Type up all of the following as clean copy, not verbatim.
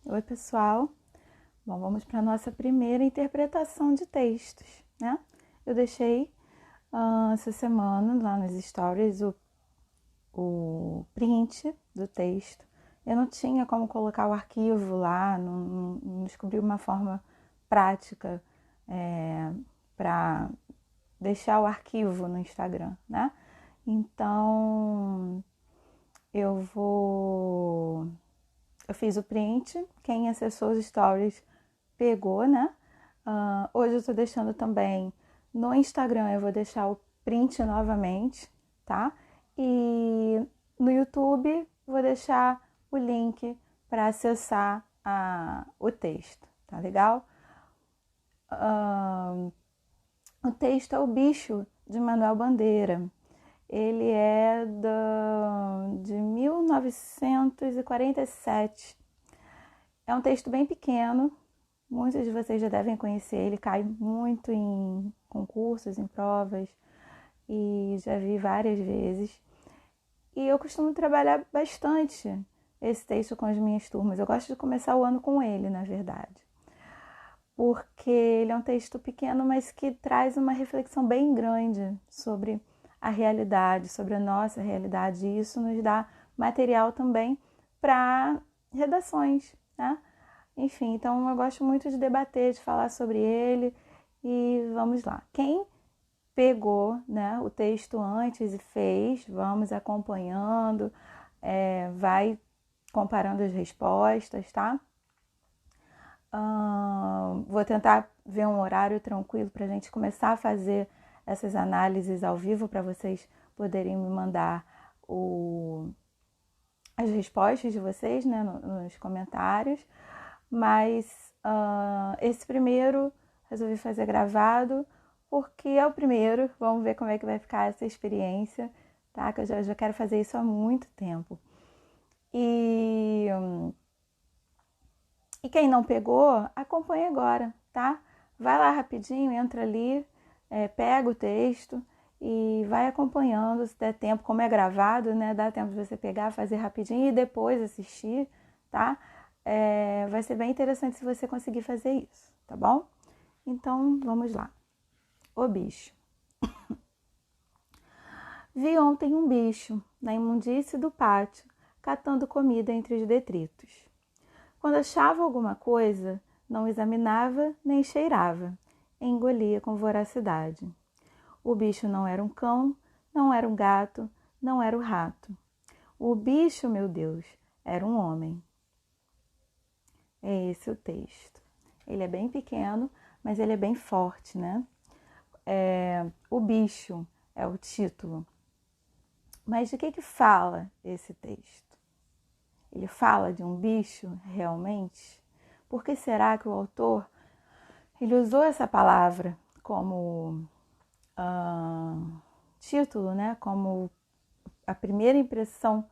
Oi, pessoal. Bom, vamos para a nossa primeira interpretação de textos, né? Eu deixei essa semana lá nos stories o print do texto. Eu não tinha como colocar o arquivo lá, não descobri uma forma prática para deixar o arquivo no Instagram, né? Então, eu vou eu fiz o print, quem acessou os stories pegou, né? Hoje eu tô deixando também no Instagram, eu vou deixar o print novamente, tá? E no YouTube vou deixar o link para acessar o texto, tá legal? O texto é O Bicho, de Manuel Bandeira. Ele é de 1947. É um texto bem pequeno, muitos de vocês já devem conhecer, ele cai muito em concursos, em provas, e já vi várias vezes. E eu costumo trabalhar bastante esse texto com as minhas turmas. Eu gosto de começar o ano com ele, na verdade. Porque ele é um texto pequeno, mas que traz uma reflexão bem grande sobre a realidade, sobre a nossa realidade. E isso nos dá material também para redações, né? Enfim, então eu gosto muito de debater, de falar sobre ele e vamos lá. Quem pegou, né, o texto antes e fez, vamos acompanhando, vai comparando as respostas, tá? Vou tentar ver um horário tranquilo para a gente começar a fazer essas análises ao vivo para vocês poderem me mandar as respostas de vocês, né, nos comentários. Mas esse primeiro resolvi fazer gravado porque é o primeiro. Vamos ver como é que vai ficar essa experiência, tá? Que eu já quero fazer isso há muito tempo. E quem não pegou, acompanha agora, tá? Vai lá rapidinho, entra ali, pega o texto e vai acompanhando, se der tempo, como é gravado, né? Dá tempo de você pegar, fazer rapidinho e depois assistir, tá? Vai ser bem interessante se você conseguir fazer isso, tá bom? Então, vamos lá. O bicho. Vi ontem um bicho na imundície do pátio, catando comida entre os detritos. Quando achava alguma coisa, não examinava nem cheirava, engolia com voracidade. O bicho não era um cão, não era um gato, não era um rato. O bicho, meu Deus, era um homem. É esse o texto. Ele é bem pequeno, mas ele é bem forte, né? O bicho é o título. Mas de que fala esse texto? Ele fala de um bicho realmente? Por que será que o autor ele usou essa palavra como título, né? Como a primeira impressão,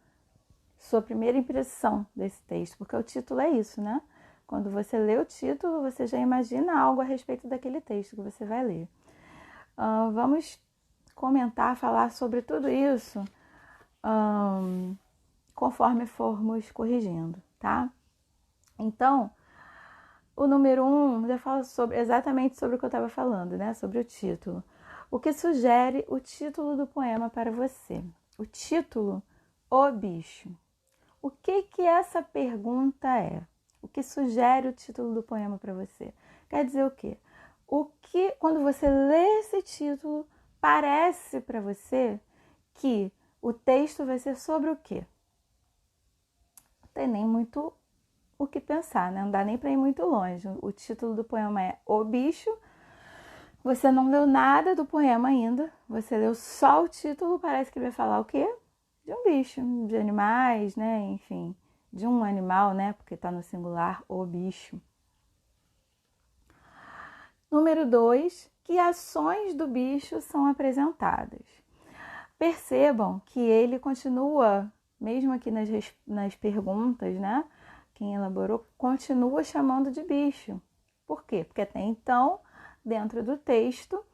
sua primeira impressão desse texto? Porque o título é isso, né? Quando você lê o título, você já imagina algo a respeito daquele texto que você vai ler. Vamos comentar, falar sobre tudo isso conforme formos corrigindo, tá? Então, o número 1 já fala exatamente sobre o que eu estava falando, né? Sobre o título. O que sugere o título do poema para você? O título, O Bicho. O que essa pergunta é? O que sugere o título do poema para você? Quer dizer o quê? Quando você lê esse título, parece para você que o texto vai ser sobre o quê? Não tem nem muito o que pensar, né? Não dá nem para ir muito longe. O título do poema é O Bicho. Você não leu nada do poema ainda. Você leu só o título, parece que vai falar o quê? De um bicho, de animais, né? Enfim, de um animal, né? Porque está no singular, o bicho. Número 2, que ações do bicho são apresentadas? Percebam que ele continua, mesmo aqui nas perguntas, né? Quem elaborou, continua chamando de bicho. Por quê? Porque até então, dentro do texto,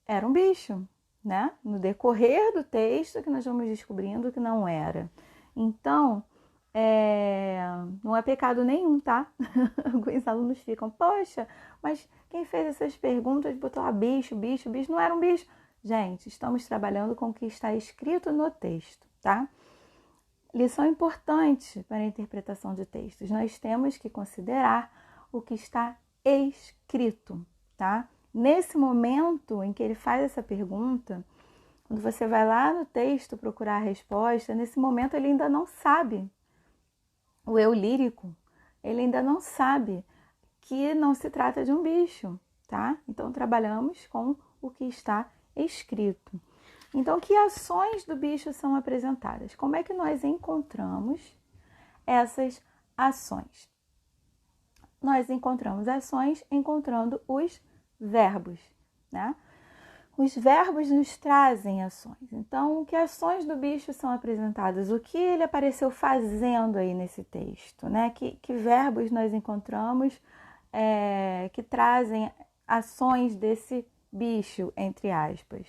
era um bicho, né? No decorrer do texto que nós vamos descobrindo que não era. Então, não é há pecado nenhum, tá? Alguns alunos ficam, poxa, mas quem fez essas perguntas botou lá bicho, bicho, bicho, não era um bicho. Gente, estamos trabalhando com o que está escrito no texto, tá? Lição importante para a interpretação de textos. Nós temos que considerar o que está escrito, tá? Nesse momento em que ele faz essa pergunta, quando você vai lá no texto procurar a resposta, nesse momento ele ainda não sabe. O eu lírico, ele ainda não sabe que não se trata de um bicho, tá? Então, trabalhamos com o que está escrito. Então, que ações do bicho são apresentadas? Como é que nós encontramos essas ações? Nós encontramos ações encontrando os verbos, né? Os verbos nos trazem ações. Então, que ações do bicho são apresentadas? O que ele apareceu fazendo aí nesse texto, né? Que verbos nós encontramos que trazem ações desse bicho, entre aspas.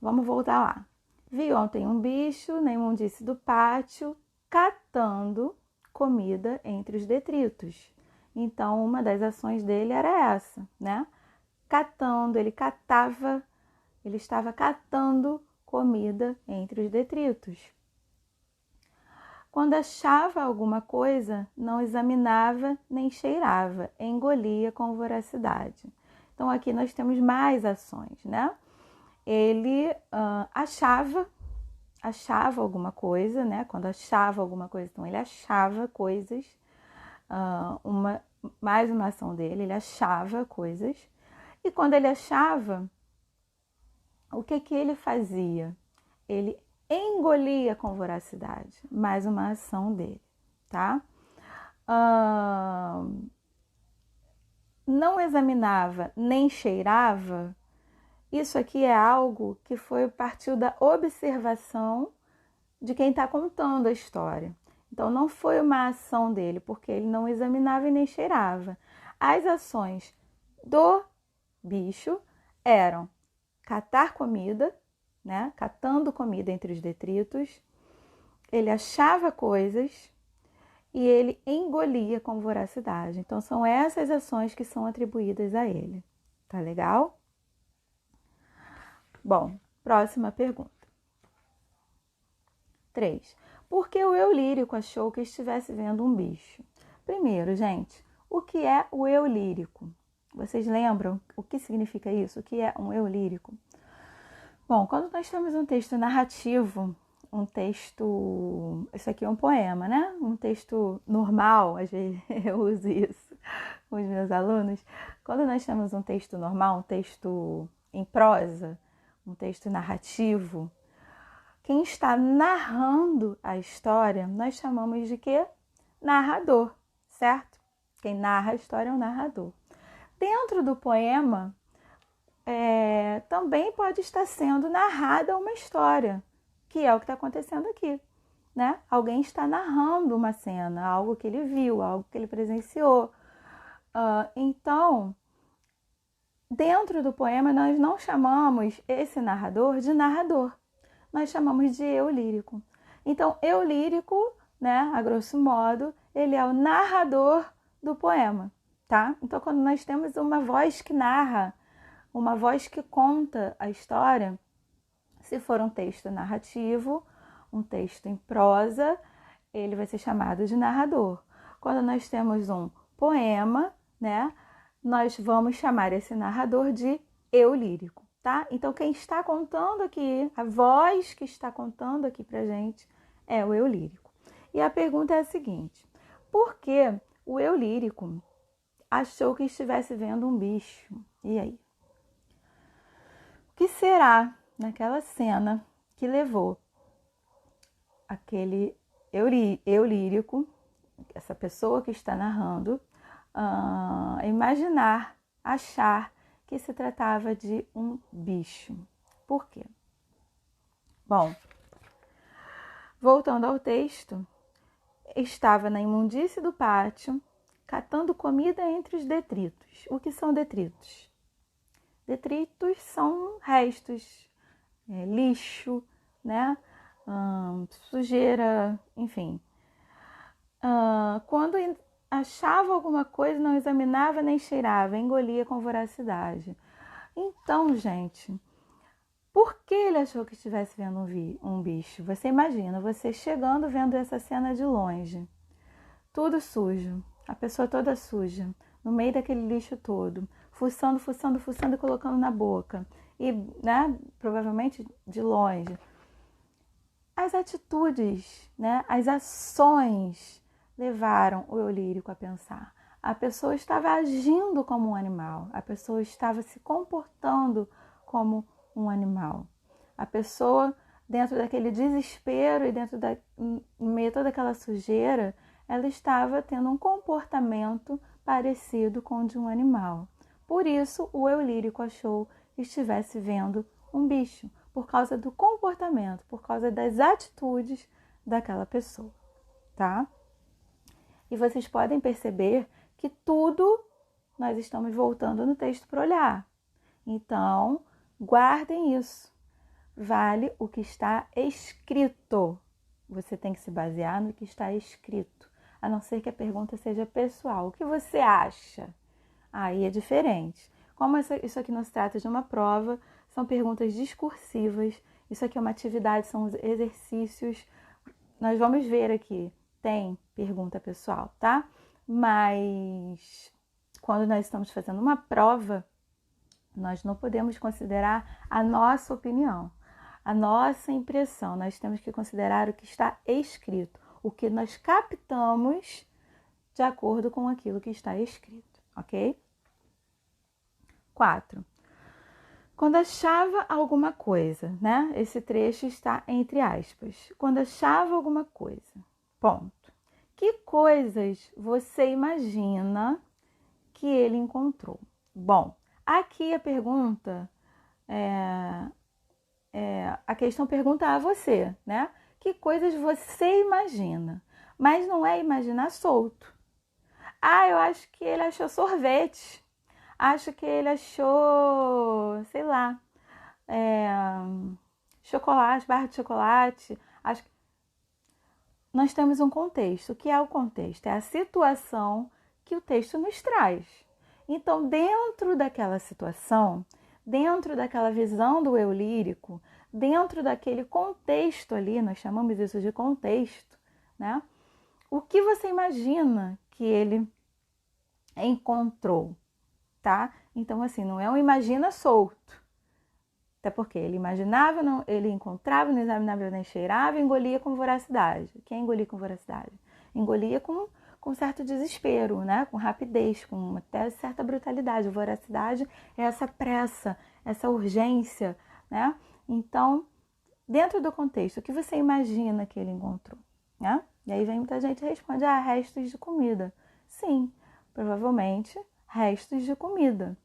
Vamos voltar lá. Vi ontem um bicho na imundície do pátio catando comida entre os detritos. Então, uma das ações dele era essa, né? Catando, ele estava catando comida entre os detritos. Quando achava alguma coisa, não examinava nem cheirava, engolia com voracidade. Então, aqui nós temos mais ações, né? Ele achava alguma coisa, né? Quando achava alguma coisa, então ele achava coisas, mais uma ação dele, ele achava coisas. E quando ele achava, o que ele fazia? Ele engolia com voracidade, mais uma ação dele, tá? Não examinava nem cheirava. Isso aqui é algo que partiu da observação de quem está contando a história. Então, não foi uma ação dele, porque ele não examinava e nem cheirava. As ações do bicho eram catar comida, né? Catando comida entre os detritos. Ele achava coisas e ele engolia com voracidade. Então, são essas ações que são atribuídas a ele. Tá legal? Bom, próxima pergunta. 3. Por que o eu lírico achou que estivesse vendo um bicho? Primeiro, gente, o que é o eu lírico? Vocês lembram o que significa isso? O que é um eu lírico? Bom, quando nós temos um texto narrativo, isso aqui é um poema, né? Um texto normal, às vezes eu uso isso com os meus alunos. Quando nós temos um texto normal, um texto em prosa, um texto narrativo, quem está narrando a história, nós chamamos de quê? Narrador, certo? Quem narra a história é o narrador. Dentro do poema, também pode estar sendo narrada uma história, que é o que está acontecendo aqui, né? Alguém está narrando uma cena, algo que ele viu, algo que ele presenciou. Então, dentro do poema, nós não chamamos esse narrador de narrador, nós chamamos de eu lírico. Então, eu lírico, né, a grosso modo, ele é o narrador do poema, tá? Então, quando nós temos uma voz que narra, uma voz que conta a história, se for um texto narrativo, um texto em prosa, ele vai ser chamado de narrador. Quando nós temos um poema, né, nós vamos chamar esse narrador de eu lírico, tá? Então, quem está contando aqui, a voz que está contando aqui pra gente é o eu lírico. E a pergunta é a seguinte: por que o eu lírico achou que estivesse vendo um bicho? E aí? O que será naquela cena que levou aquele eu lírico, essa pessoa que está narrando, a imaginar, achar que se tratava de um bicho? Por quê? Bom, voltando ao texto, estava na imundície do pátio, catando comida entre os detritos. O que são detritos? Detritos são restos, lixo, né? Sujeira, enfim. Quando achava alguma coisa, não examinava nem cheirava, engolia com voracidade. Então, gente, por que ele achou que estivesse vendo um bicho? Você imagina, você chegando vendo essa cena de longe, tudo sujo, a pessoa toda suja, no meio daquele lixo todo, fuçando, fuçando, fuçando e colocando na boca. E, né, provavelmente de longe. As atitudes, né, as ações levaram o eu lírico a pensar. A pessoa estava agindo como um animal, a pessoa estava se comportando como um animal. A pessoa, dentro daquele desespero e dentro no meio de toda aquela sujeira, ela estava tendo um comportamento parecido com o de um animal. Por isso, o eu lírico achou que estivesse vendo um bicho, por causa do comportamento, por causa das atitudes daquela pessoa, tá? E vocês podem perceber que tudo nós estamos voltando no texto para olhar. Então, guardem isso. Vale o que está escrito. Você tem que se basear no que está escrito, a não ser que a pergunta seja pessoal. O que você acha? Aí é diferente. Como isso aqui não se trata de uma prova, são perguntas discursivas, isso aqui é uma atividade, são exercícios. Nós vamos ver aqui, tem pergunta pessoal, tá? Mas quando nós estamos fazendo uma prova, nós não podemos considerar a nossa opinião, a nossa impressão. Nós temos que considerar o que está escrito, o que nós captamos de acordo com aquilo que está escrito, ok? 4. Quando achava alguma coisa, né? Esse trecho está entre aspas. Quando achava alguma coisa, ponto. Que coisas você imagina que ele encontrou? Bom, aqui a pergunta, a questão pergunta a você, né? Que coisas você imagina? Mas não é imaginar solto. Ah, eu acho que ele achou sorvete. Acho que ele achou, sei lá, chocolate, barra de chocolate. Acho que nós temos um contexto. O que é o contexto? É a situação que o texto nos traz. Então, dentro daquela situação, dentro daquela visão do eu lírico, dentro daquele contexto ali, nós chamamos isso de contexto, né? O que você imagina que ele encontrou? Tá? Então, assim, não é um imagina solto. Até porque ele imaginava, não, ele encontrava, não examinava, nem cheirava, engolia com voracidade. O que é engolir com voracidade? Engolia com certo desespero, né? Com rapidez, com até certa brutalidade. Voracidade é essa pressa, essa urgência, né? Então, dentro do contexto, o que você imagina que ele encontrou, né? E aí vem muita gente e responde, restos de comida. Sim, provavelmente restos de comida.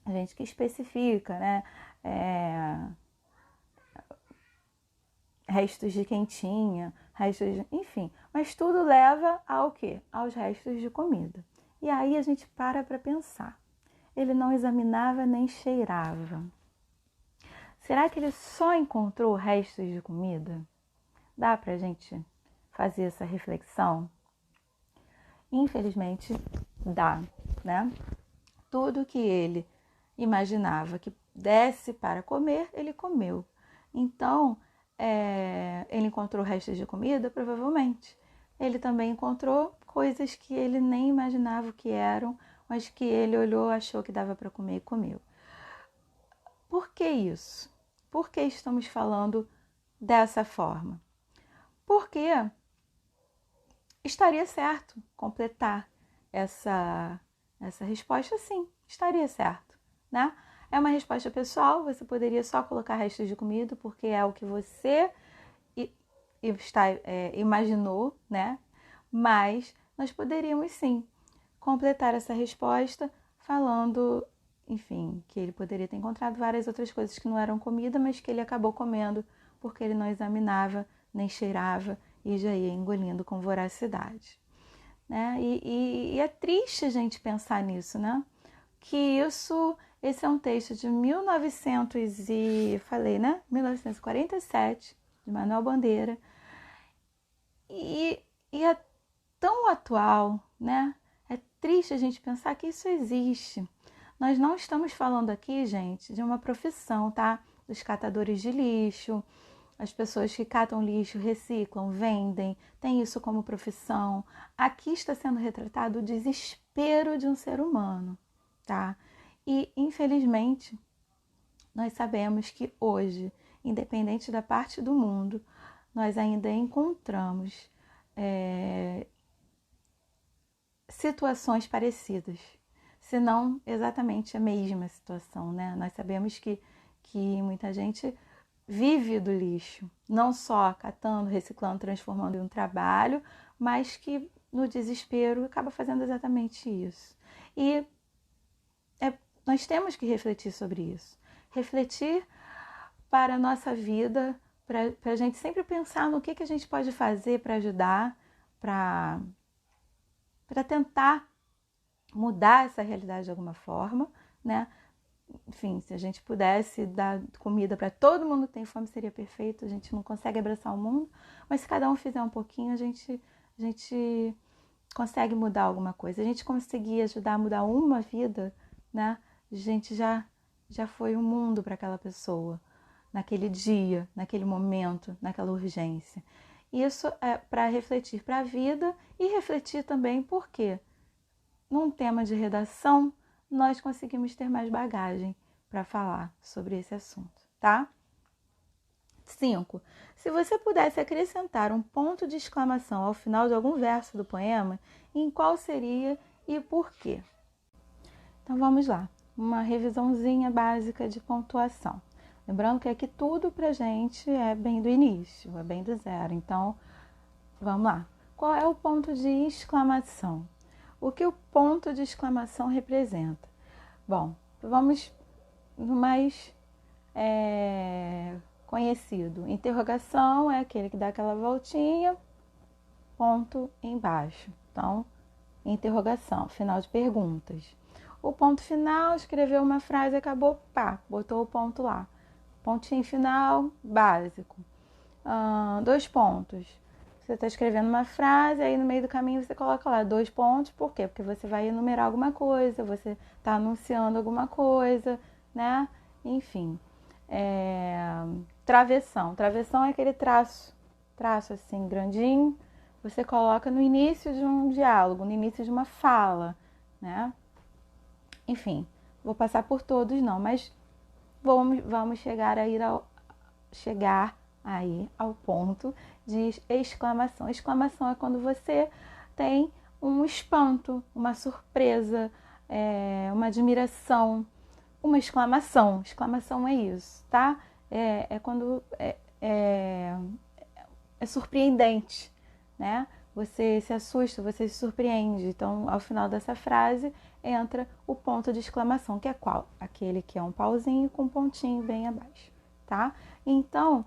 A gente que especifica, né? Restos de quentinha, enfim. Mas tudo leva ao quê? Aos restos de comida. E aí a gente para pensar. Ele não examinava nem cheirava. Será que ele só encontrou restos de comida? Dá pra gente fazer essa reflexão? Infelizmente, dá, né? Tudo que ele imaginava que desse para comer, ele comeu. Então, ele encontrou restos de comida? Provavelmente. Ele também encontrou coisas que ele nem imaginava o que eram, mas que ele olhou, achou que dava para comer e comeu. Por que isso? Por que estamos falando dessa forma? Porque estaria certo completar essa resposta, sim, estaria certo, né? É uma resposta pessoal, você poderia só colocar restos de comida, porque é o que você imaginou, né? Mas nós poderíamos, sim, completar essa resposta falando, enfim, que ele poderia ter encontrado várias outras coisas que não eram comida, mas que ele acabou comendo porque ele não examinava, nem cheirava e já ia engolindo com voracidade. Né? E é triste a gente pensar nisso, né? Que esse é um texto de 1947, de Manuel Bandeira, e é tão atual, né? É triste a gente pensar que isso existe. Nós não estamos falando aqui, gente, de uma profissão, tá? Dos catadores de lixo, as pessoas que catam lixo, reciclam, vendem, têm isso como profissão. Aqui está sendo retratado o desespero de um ser humano, tá? E, infelizmente, nós sabemos que hoje, independente da parte do mundo, nós ainda encontramos situações parecidas, se não exatamente a mesma situação, né? Nós sabemos que muita gente vive do lixo, não só catando, reciclando, transformando em um trabalho, mas que no desespero acaba fazendo exatamente isso. E nós temos que refletir sobre isso. Refletir para a nossa vida, para a gente sempre pensar no que a gente pode fazer para ajudar, para tentar mudar essa realidade de alguma forma, né? Enfim, se a gente pudesse dar comida para todo mundo que tem fome, seria perfeito. A gente não consegue abraçar o mundo, mas se cada um fizer um pouquinho, a gente consegue mudar alguma coisa. A gente conseguir ajudar a mudar uma vida, né? A gente já foi um mundo para aquela pessoa, naquele dia, naquele momento, naquela urgência. Isso é para refletir para a vida e refletir também porque num tema de redação nós conseguimos ter mais bagagem para falar sobre esse assunto, tá? 5. Se você pudesse acrescentar um ponto de exclamação ao final de algum verso do poema, em qual seria e por quê? Então vamos lá, uma revisãozinha básica de pontuação. Lembrando que aqui tudo pra gente é bem do início, é bem do zero. Então, vamos lá. Qual é o ponto de exclamação? O que o ponto de exclamação representa? Bom, vamos no mais conhecido. Interrogação é aquele que dá aquela voltinha, ponto embaixo. Então, interrogação, final de perguntas. O ponto final, escreveu uma frase, acabou, pá, botou o ponto lá. Pontinho final, básico. 2 pontos. Você está escrevendo uma frase, aí no meio do caminho você coloca lá 2 pontos. Por quê? Porque você vai enumerar alguma coisa, você está anunciando alguma coisa, né? Enfim. Travessão. Travessão é aquele traço assim, grandinho. Você coloca no início de um diálogo, no início de uma fala, né? Enfim, vou passar por todos não, mas vamos chegar aí ao ponto de exclamação. Exclamação é quando você tem um espanto, uma surpresa, uma admiração, uma exclamação. Exclamação é isso, tá? É quando é surpreendente, né? Você se assusta, você se surpreende. Então, ao final dessa frase, entra o ponto de exclamação, que é qual? Aquele que é um pauzinho com um pontinho bem abaixo, tá? Então,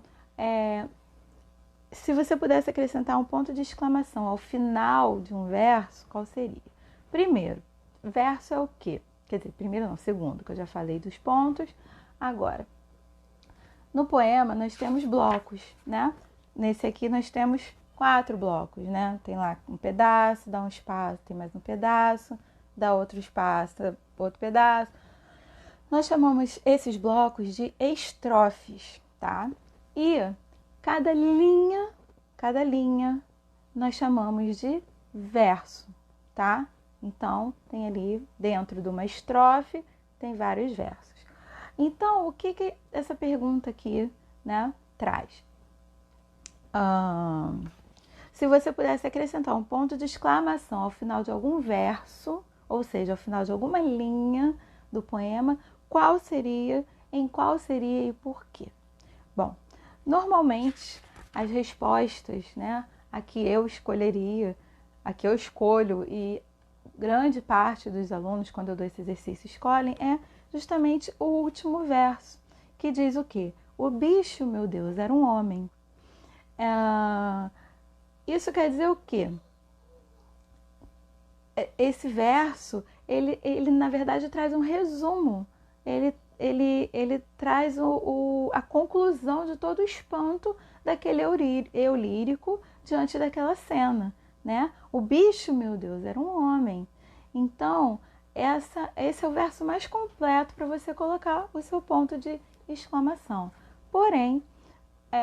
se você pudesse acrescentar um ponto de exclamação ao final de um verso, qual seria? Primeiro, verso é o quê? Quer dizer, primeiro não, segundo, que eu já falei dos pontos. Agora, no poema nós temos blocos, né? Nesse aqui nós temos 4 blocos, né? Tem lá um pedaço, dá um espaço, tem mais um pedaço, dá outro espaço, outro pedaço. Nós chamamos esses blocos de estrofes, tá? E cada linha nós chamamos de verso, tá? Então, tem ali dentro de uma estrofe, tem vários versos. Então, o que essa pergunta aqui, né, traz? Se você pudesse acrescentar um ponto de exclamação ao final de algum verso, ou seja, ao final de alguma linha do poema, qual seria, em qual seria e por quê? Bom, normalmente as respostas, né, a que eu escolheria, a que eu escolho e grande parte dos alunos, quando eu dou esse exercício, escolhem, é justamente o último verso, que diz o quê? O bicho, meu Deus, era um homem. Isso quer dizer o quê? Esse verso, ele na verdade traz um resumo, ele traz a conclusão de todo o espanto daquele eu lírico diante daquela cena, né? O bicho, meu Deus, era um homem. Então, esse é o verso mais completo para você colocar o seu ponto de exclamação. Porém,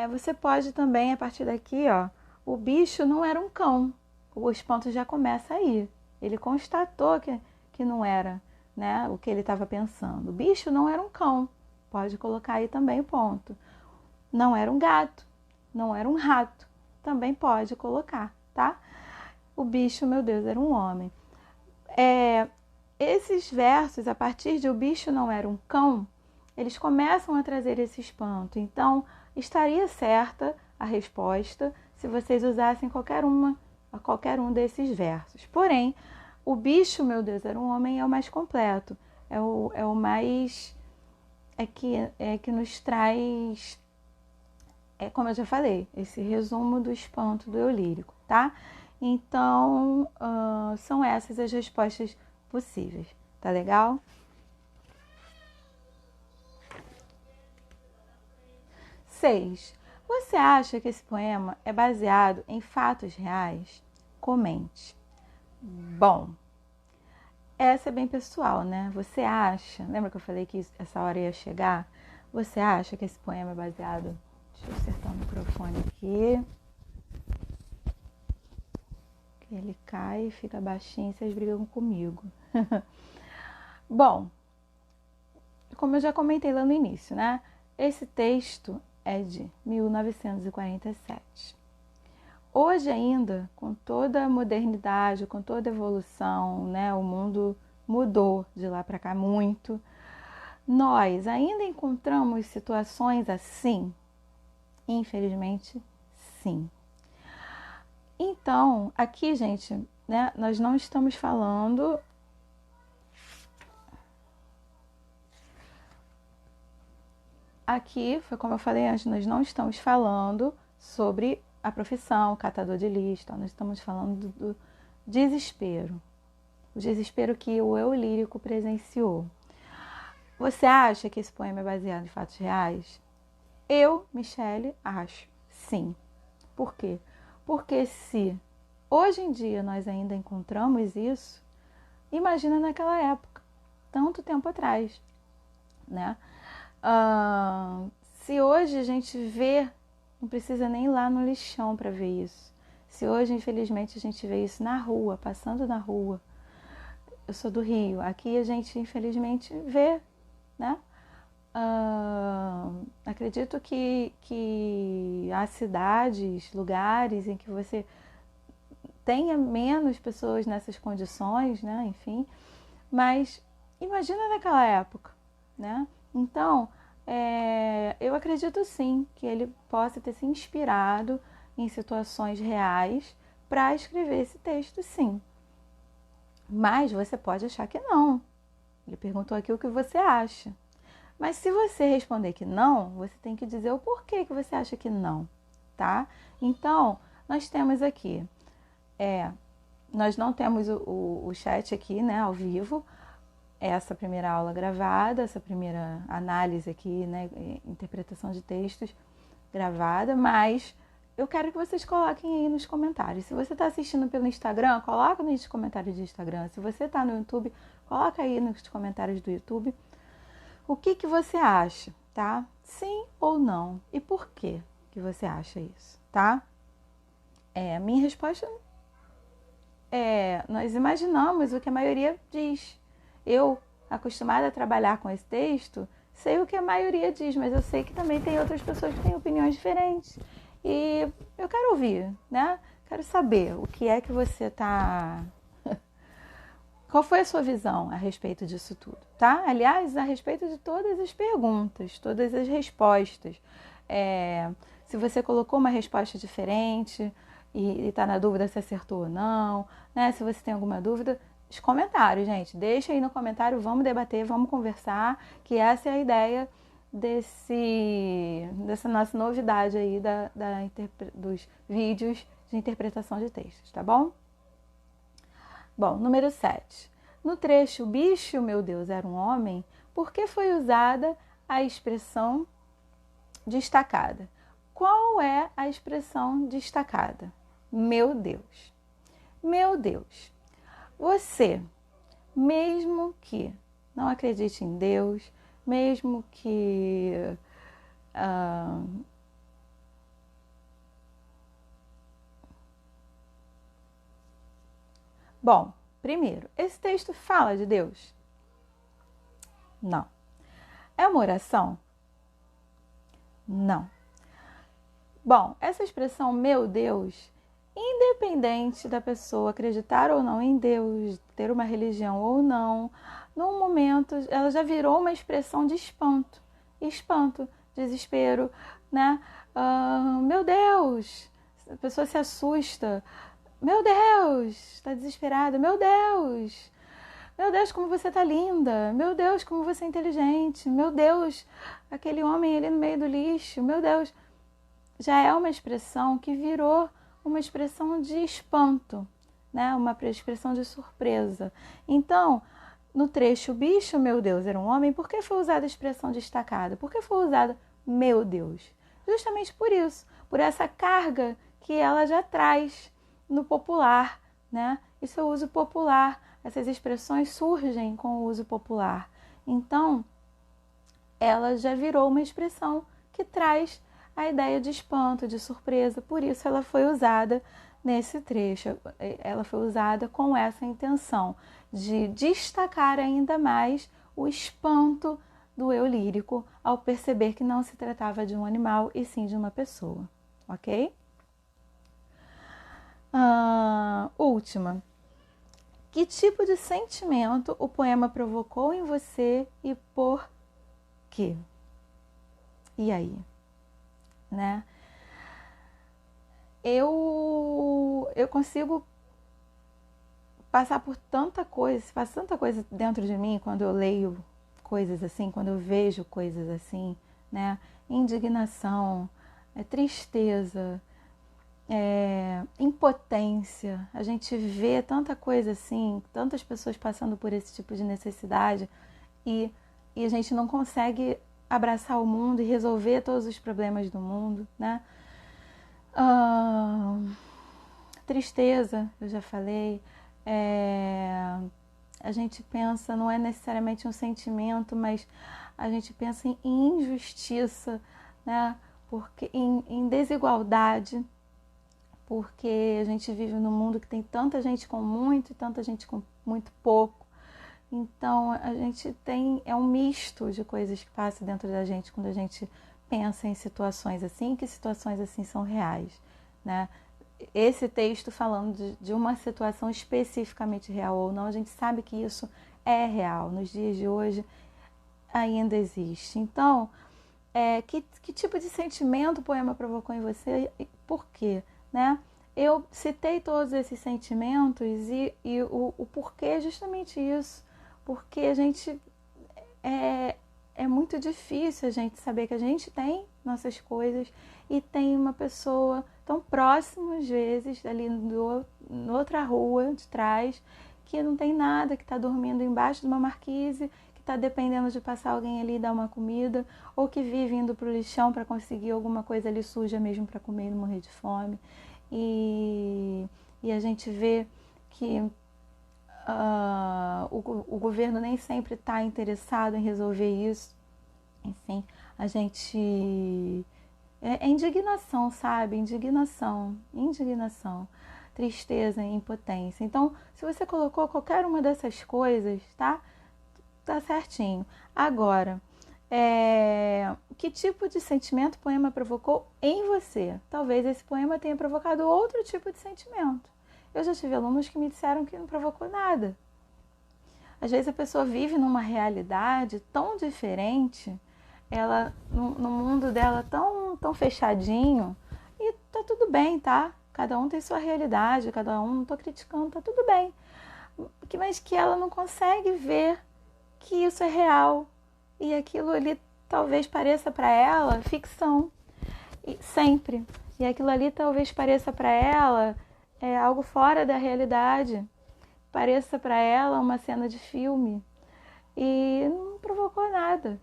você pode também, a partir daqui, ó, o bicho não era um cão. Os pontos já começam aí. Ele constatou que não era, né, o que ele estava pensando. O bicho não era um cão. Pode colocar aí também o ponto. Não era um gato. Não era um rato. Também pode colocar, tá? O bicho, meu Deus, era um homem. Esses versos, a partir de o bicho não era um cão, eles começam a trazer esse espanto. Então, estaria certa a resposta se vocês usassem qualquer um desses versos. Porém, o bicho, meu Deus, era um homem, é o mais completo. É o mais... que nos traz, como eu já falei, esse resumo do espanto do eu lírico, tá? Então, são essas as respostas possíveis. Tá legal? 6. Você acha que esse poema é baseado em fatos reais? Comente. Bom, essa é bem pessoal, né? Você acha, lembra que eu falei que essa hora ia chegar? Você acha que esse poema é baseado... Deixa eu acertar o microfone aqui. Que ele cai e fica baixinho e vocês brigam comigo. Bom, como eu já comentei lá no início, né? Esse texto é de 1947. Hoje ainda, com toda a modernidade, com toda a evolução, né? O mundo mudou de lá para cá muito. Nós ainda encontramos situações assim? Infelizmente, sim. Então, aqui, gente, né? Nós não estamos falando... Aqui, foi como eu falei antes, nós não estamos falando sobre a profissão, catador de lixo, nós estamos falando do desespero. O desespero que o eu lírico presenciou. Você acha que esse poema é baseado em fatos reais? Eu, Michele, acho. Sim. Por quê? Porque se hoje em dia nós ainda encontramos isso, imagina naquela época, tanto tempo atrás, né? Se hoje a gente vê, não precisa nem ir lá no lixão para ver isso. Se hoje, infelizmente, a gente vê isso na rua, passando na rua. Eu sou do Rio, aqui a gente, infelizmente, vê, né? Acredito que há cidades, lugares em que você tenha menos pessoas nessas condições, né? Enfim, mas imagina naquela época, né? Então, eu acredito sim que ele possa ter se inspirado em situações reais para escrever esse texto, sim. Mas você pode achar que não. Ele perguntou aqui o que você acha. Mas se você responder que não, você tem que dizer o porquê que você acha que não, tá? Então, nós temos aqui, nós não temos o chat aqui, né, ao vivo, essa primeira aula gravada, essa primeira análise aqui, né, interpretação de textos gravada, mas eu quero que vocês coloquem aí nos comentários. Se você está assistindo pelo Instagram, coloca nos comentários do Instagram. Se você está no YouTube, coloca aí nos comentários do YouTube o que você acha, tá? Sim ou não? E por que você acha isso, tá? A minha resposta nós imaginamos o que a maioria diz. Eu, acostumada a trabalhar com esse texto, sei o que a maioria diz, mas eu sei que também tem outras pessoas que têm opiniões diferentes. E eu quero ouvir, né? Quero saber o que é que você tá... Qual foi a sua visão a respeito disso tudo, tá? Aliás, a respeito de todas as perguntas, todas as respostas. Se você colocou uma resposta diferente e está na dúvida se acertou ou não, né? Se você tem alguma dúvida, os comentários, gente. Deixa aí no comentário, vamos debater, vamos conversar, que essa é a ideia dessa nossa novidade aí dos vídeos de interpretação de textos, tá bom? Bom, número 7. No trecho, bicho, meu Deus, era um homem, por que foi usada a expressão destacada? Qual é a expressão destacada? Meu Deus. Meu Deus, você, mesmo que não acredite em Deus, mesmo que bom, primeiro, esse texto fala de Deus? Não. É uma oração? Não. Bom, essa expressão meu Deus, independente da pessoa acreditar ou não em Deus, ter uma religião ou não, num momento ela já virou uma expressão de espanto. Espanto, desespero, né? Meu Deus! A pessoa se assusta. Meu Deus! Está desesperada. Meu Deus! Meu Deus, como você tá linda! Meu Deus, como você é inteligente! Meu Deus, aquele homem ali no meio do lixo! Meu Deus! Já é uma expressão que virou uma expressão de espanto, né? Uma expressão de surpresa. Então, no trecho bicho, meu Deus, era um homem, por que foi usada a expressão destacada? Por que foi usada meu Deus? Justamente por isso, por essa carga que ela já traz no popular, né? Isso é o uso popular. Essas expressões surgem com o uso popular. Então, ela já virou uma expressão que traz a ideia de espanto, de surpresa, por isso ela foi usada nesse trecho. Ela foi usada com essa intenção de destacar ainda mais o espanto do eu lírico ao perceber que não se tratava de um animal e sim de uma pessoa, ok? Última. Que tipo de sentimento o poema provocou em você e por quê? E aí? Né? Eu consigo passar por tanta coisa, faz tanta coisa dentro de mim quando eu leio coisas assim, quando eu vejo coisas assim, né? Indignação, tristeza, impotência. A gente vê tanta coisa assim, tantas pessoas passando por esse tipo de necessidade e a gente não consegue abraçar o mundo e resolver todos os problemas do mundo, né? Tristeza, eu já falei. A gente pensa, não é necessariamente um sentimento, mas a gente pensa em injustiça, né? Porque em desigualdade, porque a gente vive num mundo que tem tanta gente com muito e tanta gente com muito pouco. Então a gente tem um misto de coisas que passa dentro da gente quando a gente pensa em situações assim, que situações assim são reais, né? Esse texto falando de uma situação especificamente real ou não, a gente sabe que isso é real, nos dias de hoje ainda existe. Então, que tipo de sentimento o poema provocou em você e por quê, né? Eu citei todos esses sentimentos e o porquê é justamente isso, porque a gente é muito difícil a gente saber que a gente tem nossas coisas e tem uma pessoa tão próxima, às vezes, ali na outra rua de trás, que não tem nada, que está dormindo embaixo de uma marquise, que está dependendo de passar alguém ali e dar uma comida, ou que vive indo para o lixão para conseguir alguma coisa ali suja mesmo para comer e não morrer de fome. E a gente vê que o governo nem sempre está interessado em resolver isso. Enfim, a gente... É indignação, sabe? Indignação, tristeza, impotência. Então, se você colocou qualquer uma dessas coisas, tá certinho. Agora, que tipo de sentimento o poema provocou em você? Talvez esse poema tenha provocado outro tipo de sentimento. Eu já tive alunos que me disseram que não provocou nada. Às vezes a pessoa vive numa realidade tão diferente, ela no mundo dela tão fechadinho, e tá tudo bem, tá? Cada um tem sua realidade, cada um, não tô criticando, tá tudo bem. Mas que ela não consegue ver que isso é real. E aquilo ali talvez pareça para ela ficção, sempre. E aquilo ali talvez pareça para ela algo fora da realidade. Pareça para ela uma cena de filme. E não provocou nada.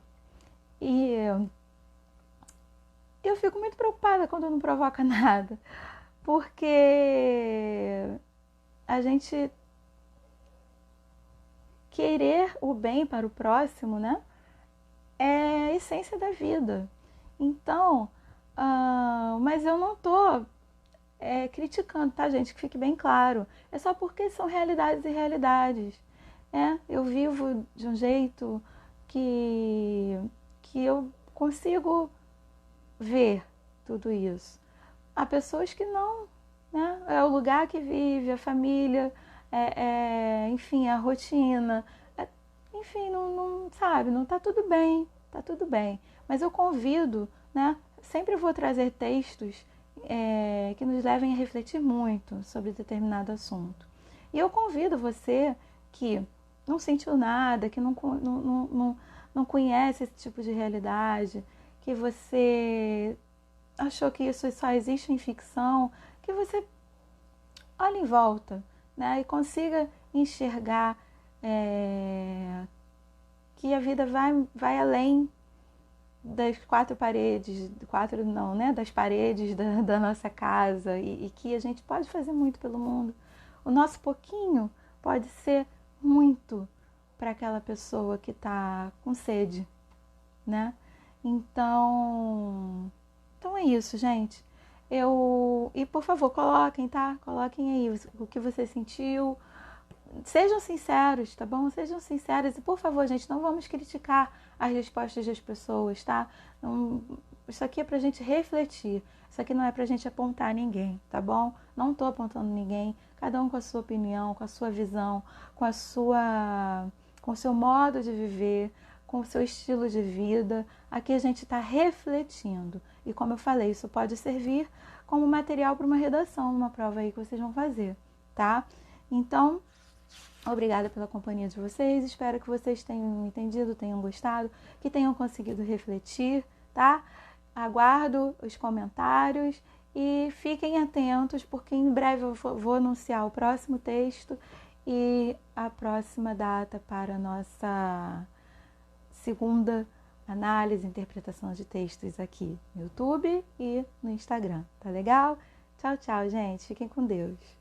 E eu fico muito preocupada quando não provoca nada. Porque a gente querer o bem para o próximo, né? É a essência da vida. Então, mas eu não tô criticando, tá, gente? Que fique bem claro. É só porque são realidades e realidades. Eu vivo de um jeito que eu consigo ver tudo isso. Há pessoas que não, né? É o lugar que vive, a família, enfim, a rotina. Enfim, não sabe, não tá tudo bem, tá tudo bem. Mas eu convido, né? Sempre vou trazer textos que nos levem a refletir muito sobre determinado assunto. E eu convido você que não sentiu nada, que não conhece esse tipo de realidade, que você achou que isso só existe em ficção, que você olhe em volta, né, e consiga enxergar que a vida vai além das quatro paredes, quatro não, né, das paredes da nossa casa e que a gente pode fazer muito pelo mundo. O nosso pouquinho pode ser muito para aquela pessoa que está com sede, né? Então é isso, gente. E por favor, coloquem, tá? Coloquem aí o que você sentiu. Sejam sinceros, tá bom? Sejam sinceros e por favor, gente, não vamos criticar as respostas das pessoas, tá? Não, isso aqui é pra gente refletir. Isso aqui não é pra gente apontar ninguém, tá bom? Não tô apontando ninguém. Cada um com a sua opinião, com a sua visão, com o seu modo de viver, com o seu estilo de vida. Aqui a gente está refletindo. E como eu falei, isso pode servir como material para uma redação, uma prova aí que vocês vão fazer, tá? Então, obrigada pela companhia de vocês. Espero que vocês tenham entendido, tenham gostado, que tenham conseguido refletir, tá? Aguardo os comentários e fiquem atentos, porque em breve eu vou anunciar o próximo texto e a próxima data para a nossa segunda análise e interpretação de textos aqui no YouTube e no Instagram. Tá legal? Tchau, tchau, gente. Fiquem com Deus.